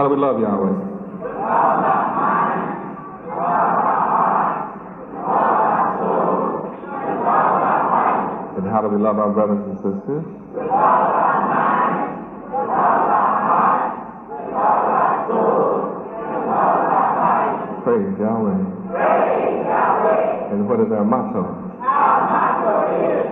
How do we love Yahweh? And how do we love our brothers and sisters? Praise Yahweh. Praise Yahweh. And what is our motto? Our motto is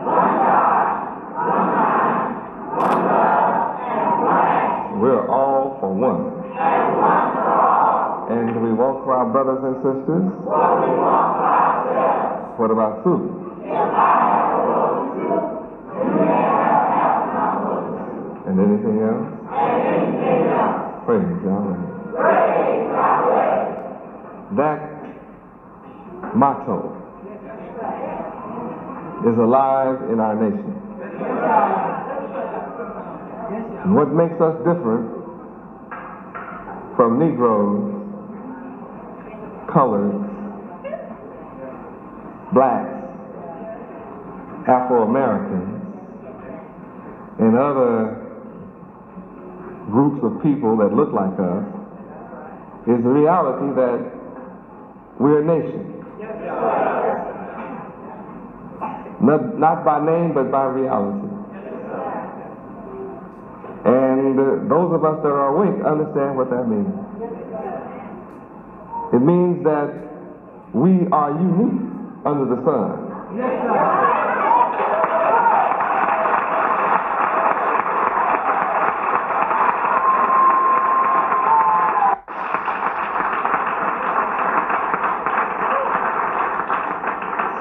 one God, one mind, one love, and one action. We're all for one. And one for all. And do we walk for our brothers and sisters? What we want for ourselves. What about food? If I have a roll of soup, you may have half my roll of soup. And anything else? And anything else. Praise Yahweh. Praise Yahweh. That motto is alive in our nation. And what makes us different from Negroes, coloreds, blacks, Afro-Americans, and other groups of people that look like us is the reality that we're a nation. Not by name, but by reality. And those of us that are awake understand what that means. It means that we are unique under the sun.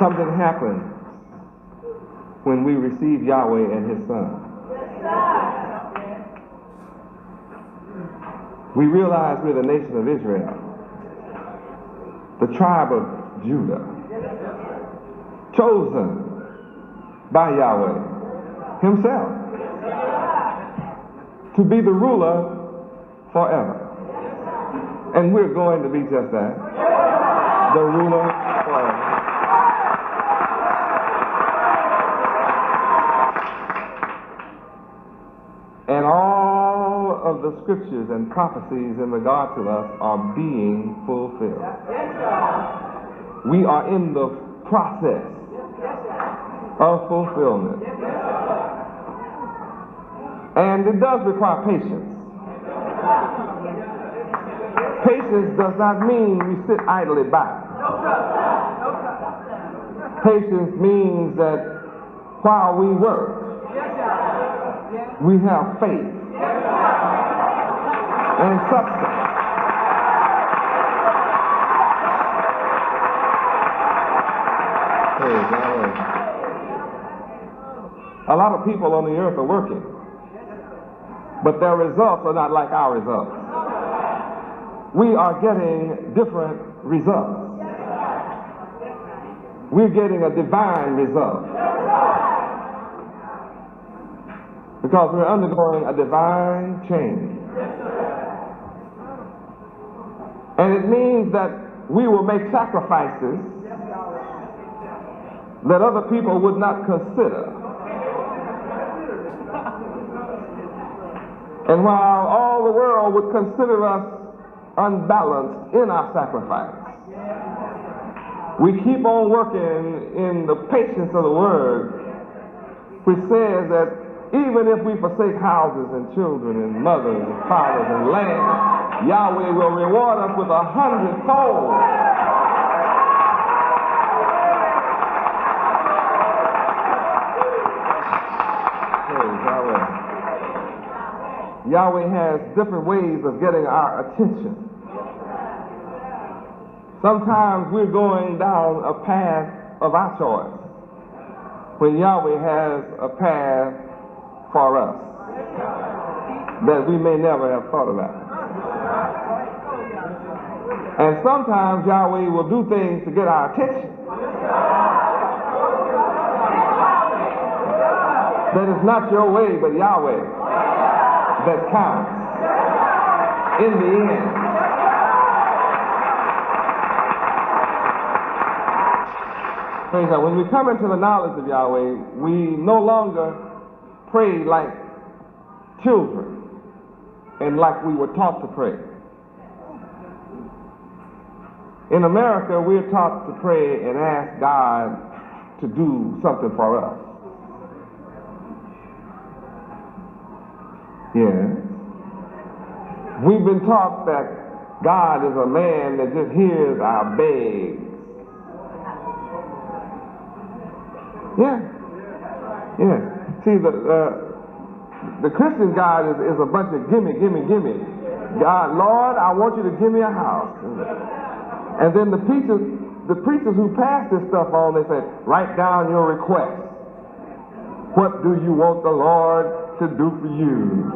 Something happens when we receive Yahweh and His Son. We realize we're the nation of Israel, the tribe of Judah, chosen by Yahweh Himself to be the ruler forever. And we're going to be just that, the ruler forever. And all of the scriptures and prophecies in regard to us are being fulfilled. We are in the process of fulfillment. And it does require patience. Patience does not mean we sit idly by. Patience means that while we work, we have faith and substance. Praise Yahweh. A lot of people on the earth are working, but their results are not like our results. We are getting different results. We're getting a divine result, because we're undergoing a divine change. And it means that we will make sacrifices that other people would not consider. And while all the world would consider us unbalanced in our sacrifice, we keep on working in the patience of the Word, which says that even if we forsake houses and children and mothers and fathers and land, Yahweh will reward us with 100-fold. Praise Yahweh. Yahweh has different ways of getting our attention. Sometimes we're going down a path of our choice, when Yahweh has a path for us that we may never have thought about. And sometimes Yahweh will do things to get our attention that is not your way, but Yahweh that counts in the end. Praise God. When we come into the knowledge of Yahweh, we no longer pray like children and like we were taught to pray. In America, we're taught to pray and ask God to do something for us. Yes. We've been taught that God is a man that just hears our begs. Yeah. Yeah. See, the Christian God is a bunch of gimme, gimme, gimme. God, Lord, I want you to give me a house. And then the preachers who pass this stuff on, they say, write down your request. What do you want the Lord to do for you?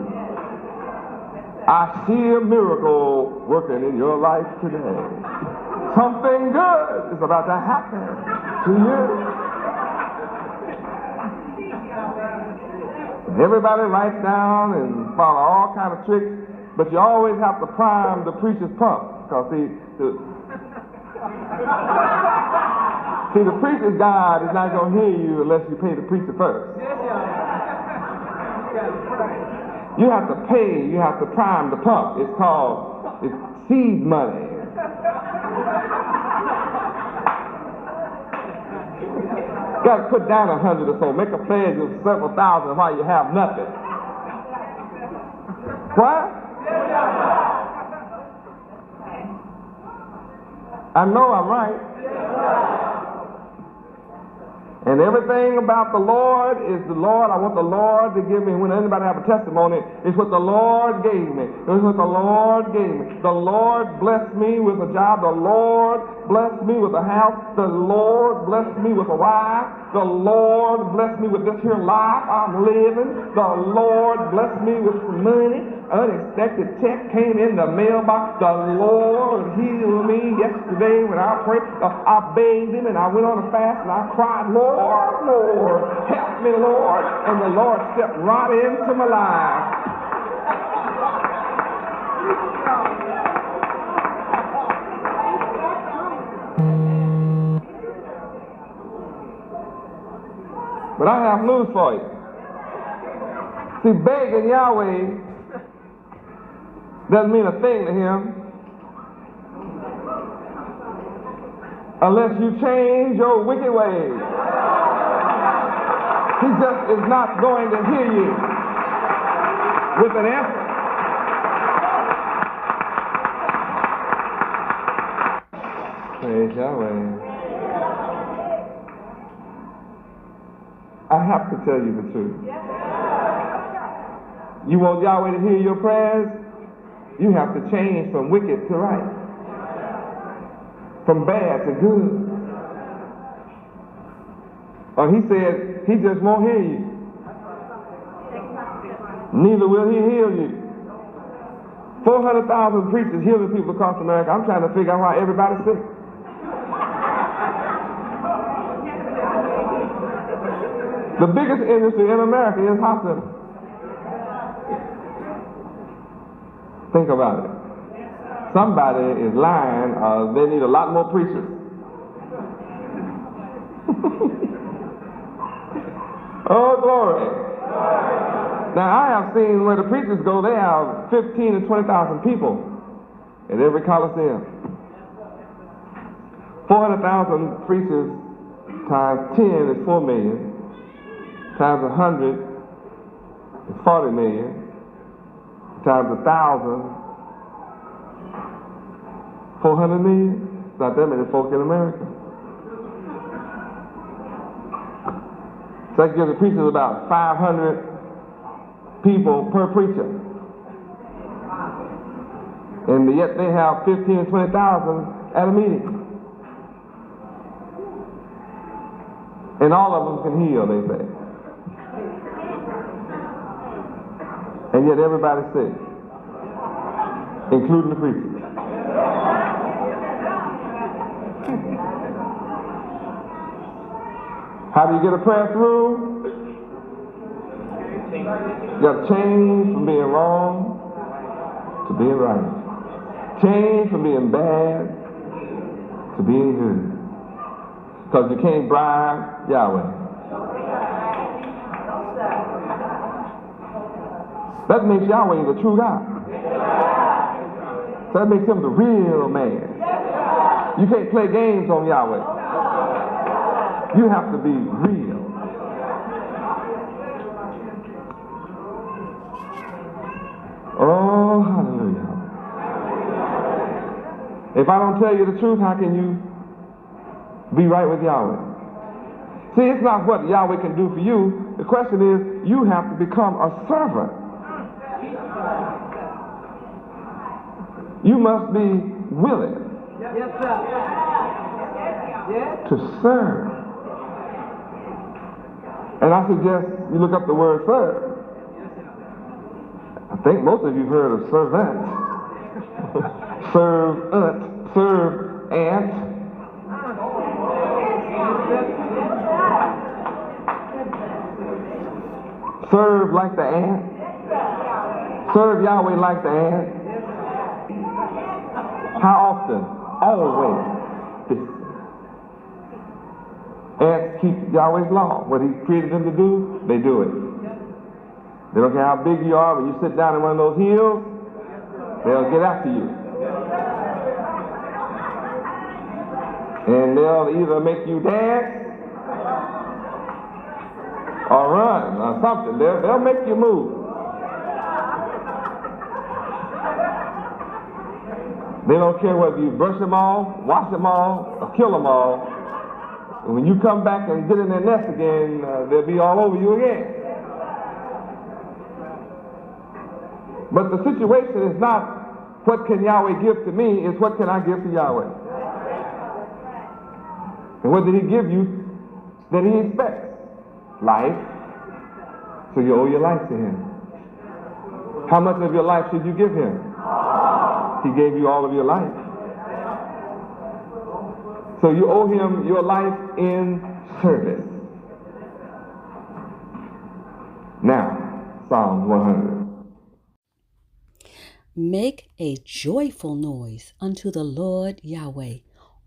I see a miracle working in your life today. Something good is about to happen to you. Everybody writes down and follow all kind of tricks, but you always have to prime the preacher's pump. Because see, the preacher's God is not going to hear you unless you pay the preacher first. You have to pay, you have to prime the pump. It's seed money. Got to put down 100 or so, make a pledge of several thousand while you have nothing. What? I know I'm right. And everything about the Lord is the Lord. I want the Lord to give me. When anybody have a testimony, it's what the Lord gave me. It's what the Lord gave me. The Lord blessed me with a job. The Lord blessed me with a house. The Lord blessed me with a wife. The Lord blessed me with this here life I'm living. The Lord blessed me with some money. Unexpected check came in the mailbox. The Lord healed me yesterday when I prayed. I begged him and I went on a fast and I cried, Lord, Lord, help me, Lord. And the Lord stepped right into my life. But I have news for you. See, begging Yahweh doesn't mean a thing to him unless you change your wicked ways. He just is not going to hear you with an answer. Praise Yahweh. I have to tell you the truth. You want Yahweh to hear your prayers? You have to change from wicked to right, from bad to good. Or he said, he just won't hear you. Neither will he heal you. 400,000 preachers healing people across America. I'm trying to figure out why everybody's sick. The biggest industry in America is hospitals. Think about it. Somebody is lying, or they need a lot more preachers. Oh, glory. Now, I have seen where the preachers go, they have 15 to 20,000 people at every coliseum. 400,000 preachers times 10 is 4 million. Times 100 is 40 million. Times 1,000, 400 million. It's not that many folk in America. So that gives the preachers about 500 people per preacher. And yet they have 15 and 20,000 at a meeting. And all of them can heal, they say. And yet everybody's sick, including the preachers. How do you get a prayer through? You got to change from being wrong to being right. Change from being bad to being good. Because you can't bribe Yahweh. That makes Yahweh the true God. So that makes him the real man. You can't play games on Yahweh. You have to be real. Oh, hallelujah. If I don't tell you the truth, how can you be right with Yahweh? See, it's not what Yahweh can do for you. The question is, you have to become a servant. You must be willing to serve. And I suggest you look up the word serve. I think most of you have heard of servant. Serve ant. Serve like the ant. Serve Yahweh like the ant. How often? Always. Ants keep Yahweh's law. What he created them to do, they do it. They don't care how big you are. When you sit down in one of those hills, they'll get after you. And they'll either make you dance or run or something. They'll make you move. They don't care whether you brush them all, wash them all, or kill them all. And when you come back and get in their nest again, they'll be all over you again. But the situation is not what can Yahweh give to me, it's what can I give to Yahweh. And what did he give you that he expects? Life. So you owe your life to him. How much of your life should you give him? He gave you all of your life. So you owe him your life in service. Now, Psalm 100. Make a joyful noise unto the Lord Yahweh,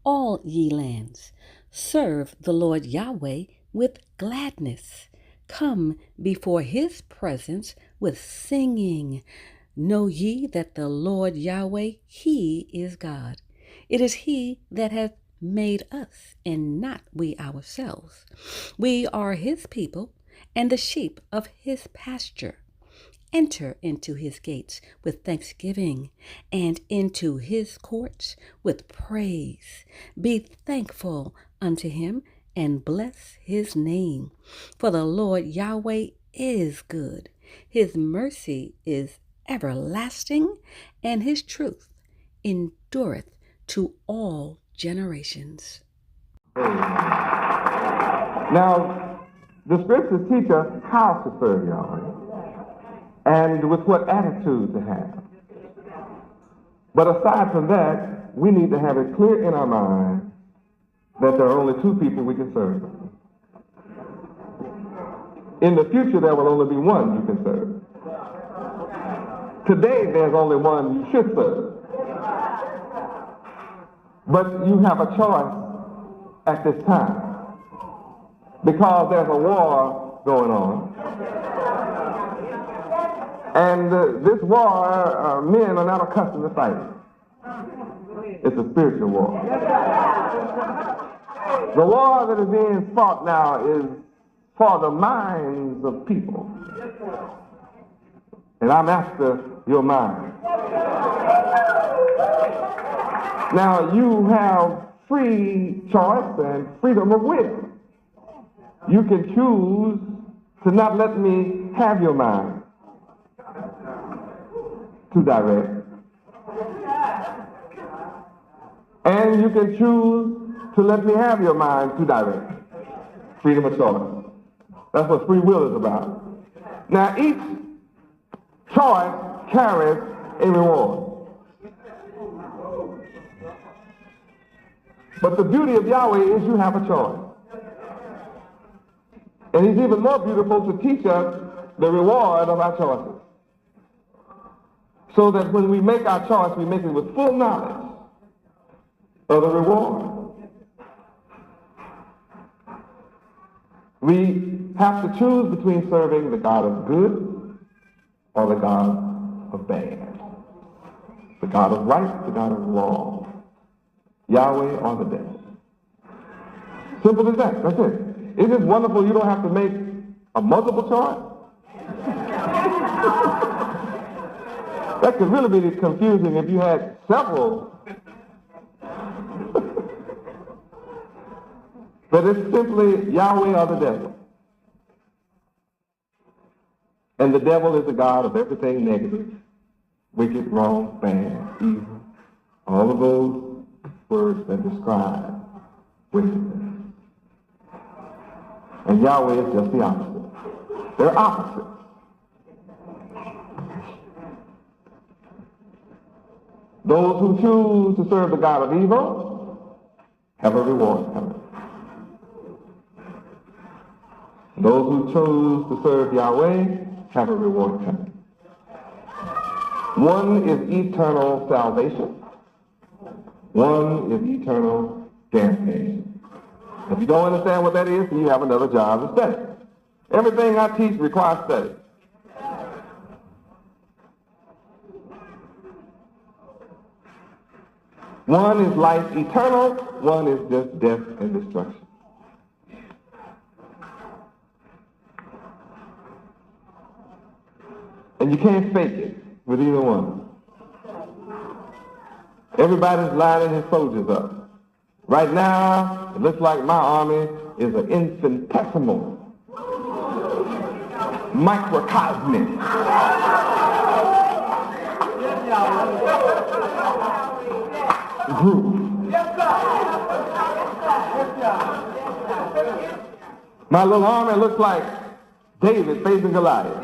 all ye lands. Serve the Lord Yahweh with gladness. Come before his presence with singing. Know ye that the Lord Yahweh, he is God. It is he that hath made us, and not we ourselves. We are his people, and the sheep of his pasture. Enter into his gates with thanksgiving, and into his courts with praise. Be thankful unto him, and bless his name. For the Lord Yahweh is good. His mercy is everlasting, and his truth endureth to all generations. Now, the scriptures teach us how to serve Yahweh and with what attitude to have. But aside from that, we need to have it clear in our mind that there are only two people we can serve. In the future, there will only be one you can serve. Today, there's only one you should serve. But you have a choice at this time because there's a war going on. And this war, men are not accustomed to fighting. It's a spiritual war. The war that is being fought now is for the minds of people. And I'm after your mind. Now, you have free choice and freedom of will. You can choose to not let me have your mind to direct. And you can choose to let me have your mind to direct. Freedom of choice. That's what free will is about. Now, each choice carries a reward. But the beauty of Yahweh is you have a choice. And he's even more beautiful to teach us the reward of our choices. So that when we make our choice, we make it with full knowledge of the reward. We have to choose between serving the God of good or the God of bad. The God of right, the God of wrong. Yahweh or the devil. Simple as that. That's it. Isn't it wonderful you don't have to make a multiple choice? That could really be confusing if you had several. But it's simply Yahweh or the devil. And the devil is the God of everything negative, wicked, wrong, bad, evil. All of those words that describe wickedness. And Yahweh is just the opposite. They're opposites. Those who choose to serve the God of evil have a reward coming. Those who choose to serve Yahweh have a reward coming. One is eternal salvation. One is eternal damnation. If you don't understand what that is, then you have another job to study. Everything I teach requires study. One is life eternal, one is just death and destruction. And you can't fake it with either one. Everybody's lining his soldiers up. Right now, it looks like my army is an infinitesimal, microcosmic group. My little army looks like David facing Goliath.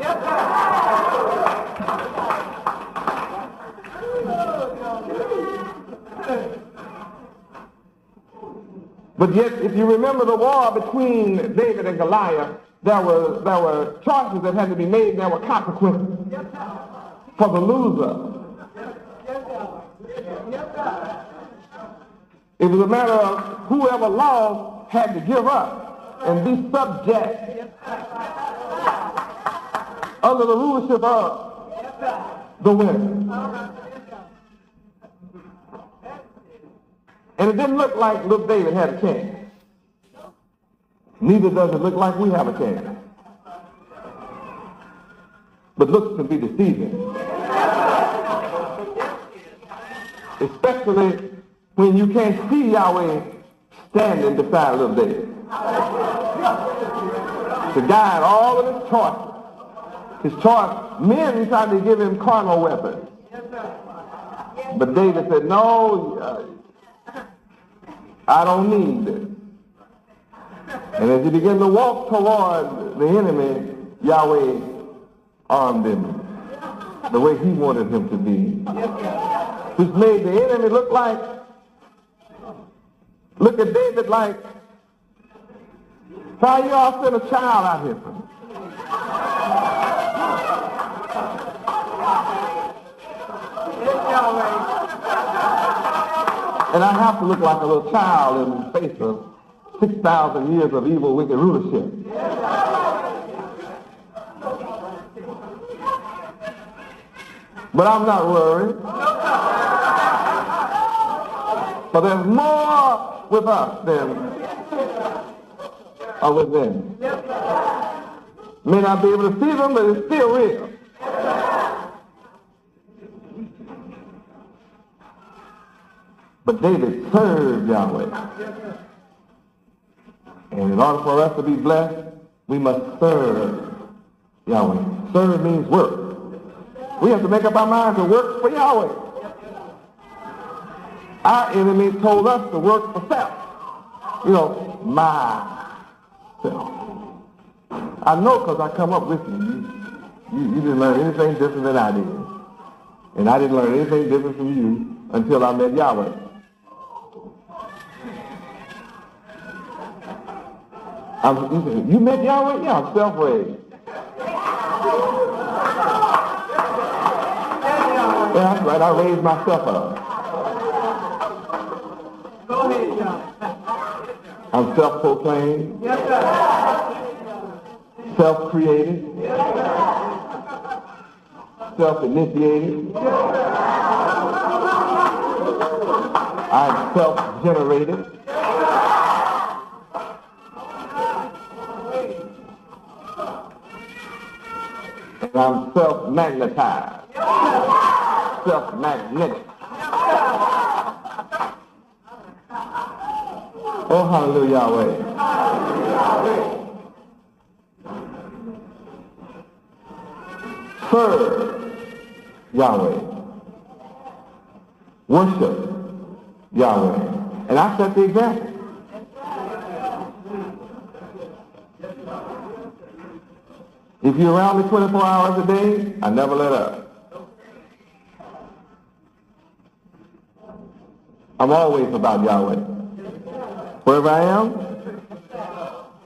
But yet, if you remember the war between David and Goliath, there were choices that had to be made, and there were consequences for the loser. It was a matter of whoever lost had to give up and be subject under the rulership of the winner. And it didn't look like little David had a chance. Neither does it look like we have a chance. But looks can be deceiving. Especially when you can't see Yahweh standing beside little David. To guide all of his choices. His choice, men tried to give him carnal weapons. But David said, no, I don't need this. And as he began to walk toward the enemy, Yahweh armed him the way he wanted him to be. Which made the enemy look at David like, why you all send a child out here for me? And I have to look like a little child in the face of 6,000 years of evil, wicked rulership. But I'm not worried. But there's more with us than with them. May not be able to see them, but it's still real. But David served Yahweh. And in order for us to be blessed, we must serve Yahweh. Serve means work. We have to make up our mind to work for Yahweh. Our enemy told us to work for self. You know, myself. I know because I come up with you. You didn't learn anything different than I did. And I didn't learn anything different from you until I met Yahweh. You met Yahweh? Yeah, I'm self-raised. Yeah, that's right, I raised myself up. I'm self-proclaimed, self-created, self-initiated. I'm self-generated. And I'm self-magnetized. Self-magnetic. Oh, hallelujah, Yahweh. Serve Yahweh. Worship Yahweh. And I set the example. If you're around me 24 hours a day, I never let up. I'm always about Yahweh. Wherever I am,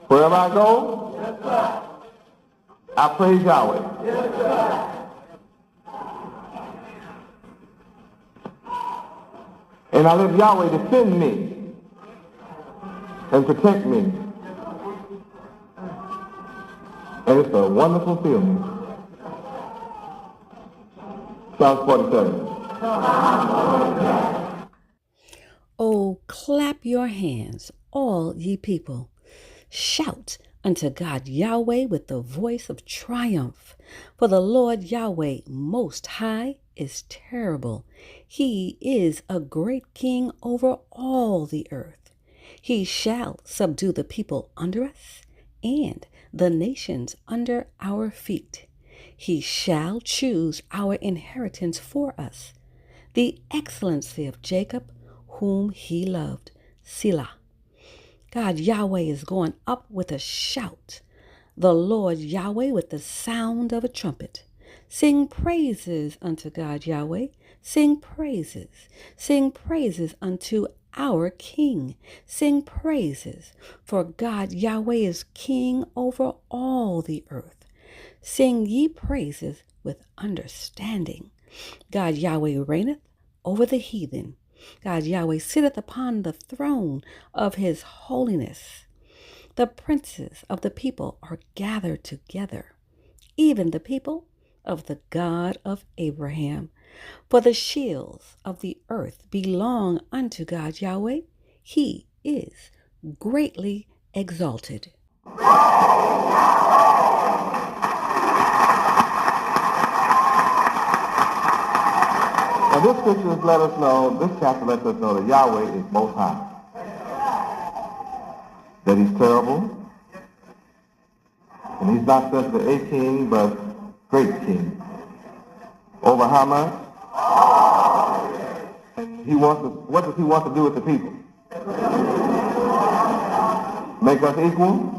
wherever I go, I praise Yahweh. And I let Yahweh defend me and protect me. And it's a wonderful feeling. Psalms 47. Oh, clap your hands, all ye people. Shout unto God Yahweh with the voice of triumph. For the Lord Yahweh Most High is terrible. He is a great king over all the earth. He shall subdue the people under us and the nations under our feet. He shall choose our inheritance for us, the excellency of Jacob, whom he loved. Selah. God Yahweh is going up with a shout. The Lord Yahweh with the sound of a trumpet. Sing praises unto God Yahweh. Sing praises. Sing praises unto our King. Sing praises, for God Yahweh is King over all the earth. Sing ye praises with understanding. God Yahweh reigneth over the heathen. God Yahweh sitteth upon the throne of his holiness. The princes of the people are gathered together, even the people of the God of Abraham. For the shields of the earth belong unto God Yahweh. He is greatly exalted. Now this scripture let us know, this chapter lets us know that Yahweh is Most High. That he's terrible. And he's not just a king, but great king. Over how much? And what does he want to do with the people? Make us equal?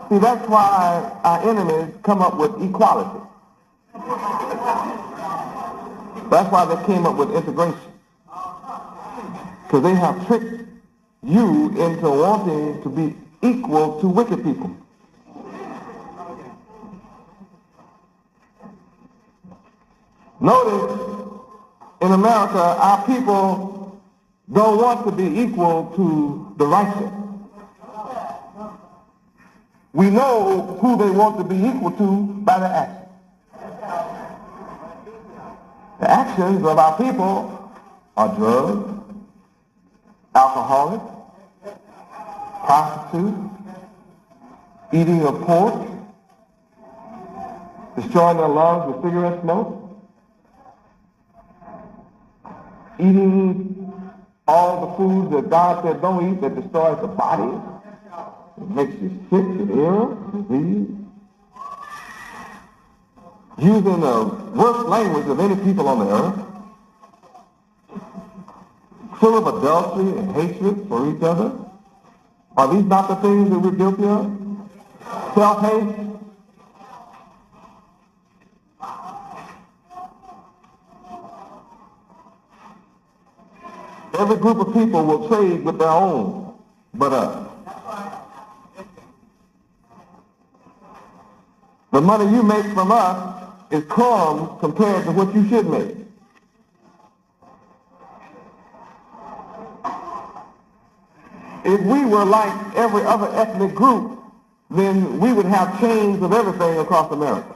See, that's why our enemies come up with equality. That's why they came up with integration. Because they have tricked you into wanting to be equal to wicked people. Notice, in America, our people don't want to be equal to the righteous. We know who they want to be equal to by their actions. The actions of our people are drugs, alcoholics, prostitutes, eating of pork, destroying their lungs with cigarette smoke, eating all the foods that God said don't eat that destroys the body. It makes you sick and ill, disease. Using the worst language of any people on the earth. Full of adultery and hatred for each other. Are these not the things that we're guilty of? Self-hate. Every group of people will trade with their own but us. The money you make from us is crumbs compared to what you should make. If we were like every other ethnic group, then we would have chains of everything across America.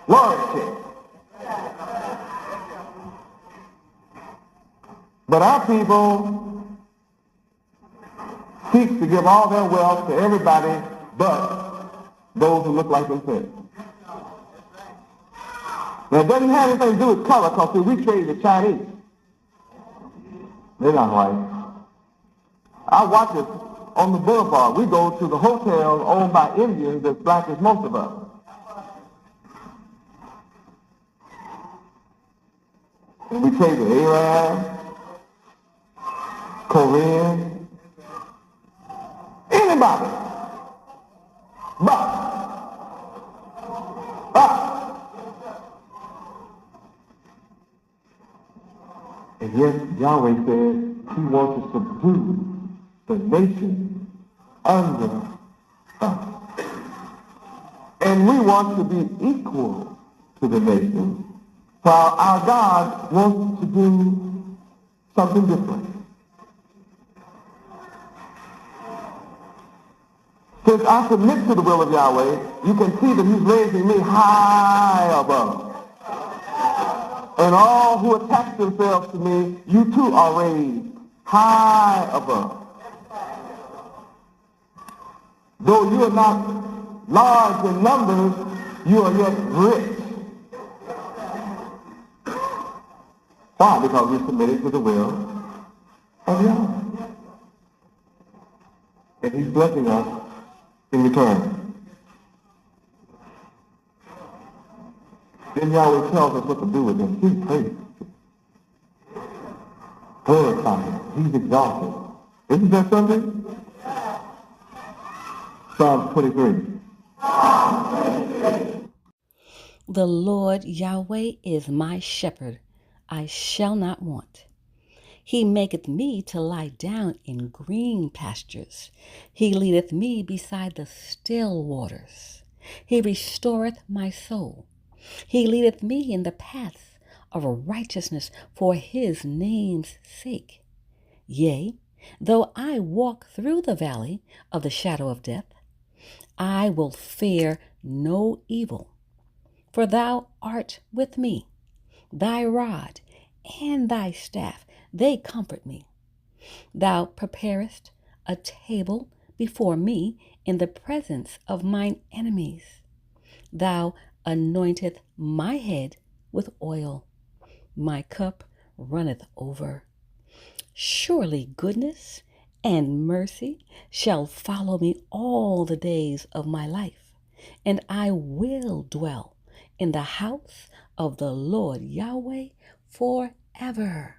Large chains. But our people seek to give all their wealth to everybody but those who look like themselves. Now, it doesn't have anything to do with color, because we trade the Chinese. They're not white. I watch it on the boulevard. We go to the hotels owned by Indians that's black as most of us. And we trade with Arab, Korean, anybody. But and yet Yahweh said he wants to subdue the nation under us. And we want to be equal to the nation, while our God wants to do something different. Since I submit to the will of Yahweh, you can see that he's raising me high above. And all who attach themselves to me, you too are raised high above. Though you are not large in numbers, you are yet rich. Why? Because we're submitted to the will of Yahweh. And he's blessing us in return. Then Yahweh tells us what to do with him. He's praised. Glorify him. He's exalted. Isn't that something? Psalm 23. The Lord Yahweh is my shepherd. I shall not want. He maketh me to lie down in green pastures. He leadeth me beside the still waters. He restoreth my soul. He leadeth me in the paths of righteousness for his name's sake. Yea, though I walk through the valley of the shadow of death, I will fear no evil, for thou art with me. Thy rod and thy staff, they comfort me. Thou preparest a table before me in the presence of mine enemies. Thou anointeth my head with oil. My cup runneth over. Surely goodness and mercy shall follow me all the days of my life, and I will dwell in the house of the Lord Yahweh forever.